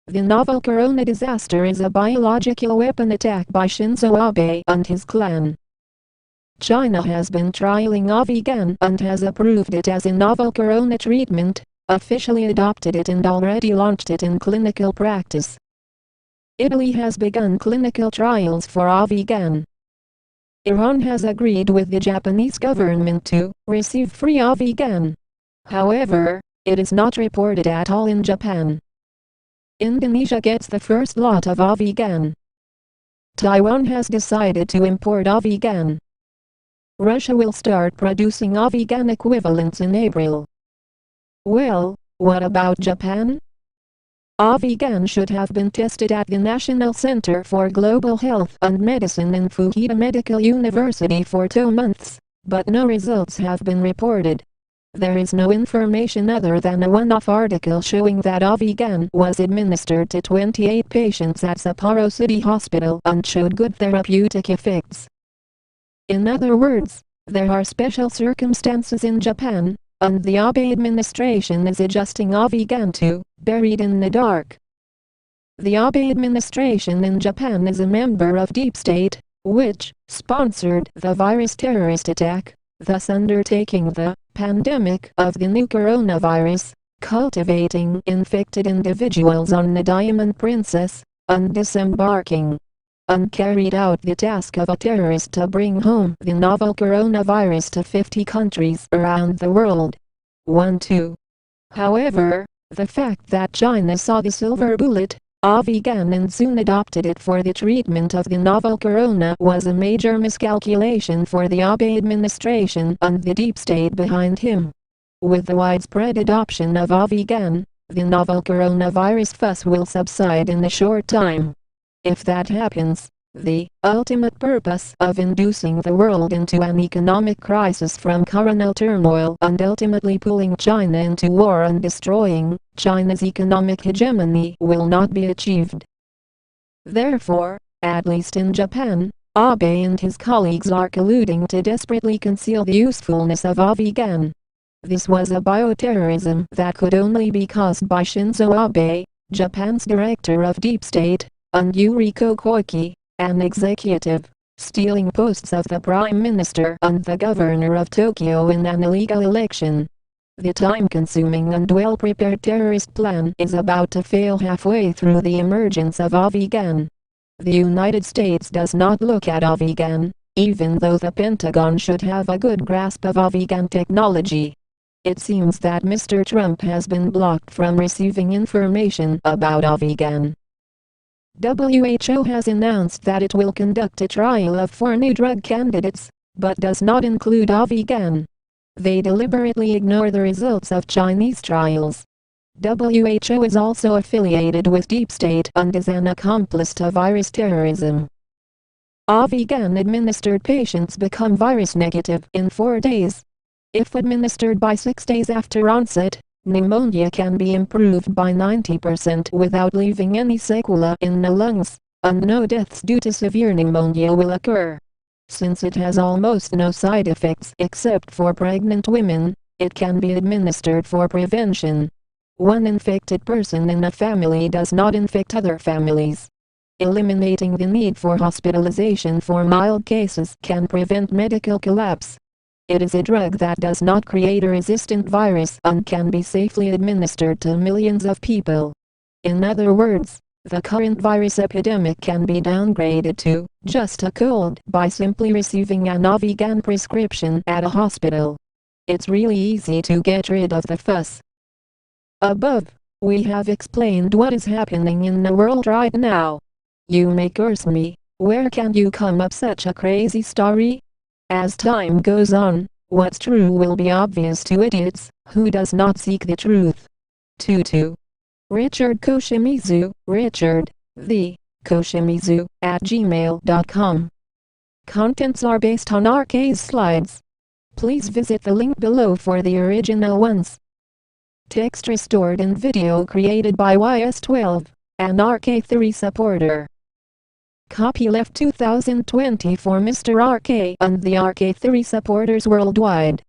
The novel corona disaster is a biological weapon attack by Shinzo Abe and his clan. China has been trialing Avigan and has approved it as a novel corona treatment, officially adopted it and already launched it in clinical practice. Italy has begun clinical trials for Avigan. Iran has agreed with the Japanese government to receive free Avigan. However, it is not reported at all in Japan. Indonesia gets the first lot of Avigan. Taiwan has decided to import Avigan. Russia will start producing Avigan equivalents in April. Well, what about Japan? Avigan should have been tested at the National Center for Global Health and Medicine in Fukuoka Medical University for 2 months, but no results have been reported. There is no information other than a one-off article showing that Avigan was administered to 28 patients at Sapporo City Hospital and showed good therapeutic effects. In other words, there are special circumstances in Japan, and the Abe administration is adjusting Avigan to buried in the dark. The Abe administration in Japan is a member of Deep State, which sponsored the virus terrorist attack, thus undertaking the pandemic of the new coronavirus, cultivating infected individuals on the Diamond Princess, and disembarking, and carried out the task of a terrorist to bring home the novel coronavirus to 50 countries around the world. 1-2. However, the fact that China saw the silver bullet, Avigan, and soon adopted it for the treatment of the novel corona was a major miscalculation for the Abe administration and the deep state behind him. With the widespread adoption of Avigan, the novel coronavirus fuss will subside in a short time. If that happens, the ultimate purpose of inducing the world into an economic crisis from coronal turmoil and ultimately pulling China into war and destroying China's economic hegemony will not be achieved. Therefore, at least in Japan, Abe and his colleagues are colluding to desperately conceal the usefulness of Avigan. This was a bioterrorism that could only be caused by Shinzo Abe, Japan's director of Deep State, and Yuriko Koike, an executive, stealing posts of the Prime Minister and the Governor of Tokyo in an illegal election. The time-consuming and well-prepared terrorist plan is about to fail halfway through the emergence of Avigan. The United States does not look at Avigan, even though the Pentagon should have a good grasp of Avigan technology. It seems that Mr. Trump has been blocked from receiving information about Avigan. WHO has announced that it will conduct a trial of 4 new drug candidates, but does not include Avigan. They deliberately ignore the results of Chinese trials. WHO is also affiliated with Deep State and is an accomplice to virus terrorism. Avigan-administered patients become virus negative in 4 days. If administered by 6 days after onset, pneumonia can be improved by 90% without leaving any sequelae in the lungs, and no deaths due to severe pneumonia will occur. Since it has almost no side effects except for pregnant women, it can be administered for prevention. One infected person in a family does not infect other families. Eliminating the need for hospitalization for mild cases can prevent medical collapse. It is a drug that does not create a resistant virus and can be safely administered to millions of people. In other words, the current virus epidemic can be downgraded to just a cold by simply receiving an Avigan prescription at a hospital. It's really easy to get rid of the fuss. Above, we have explained what is happening in the world right now. You may curse me, where can you come up such a crazy story? As time goes on, what's true will be obvious to idiots who does not seek the truth. 2-2. Richard Koshimizu, Richard, the Koshimizu, @gmail.com. Contents are based on RK's slides. Please visit the link below for the original ones. Text restored and video created by YS12, an RK3 supporter. Copyleft 2020 for Mr. RK and the RK3 supporters worldwide.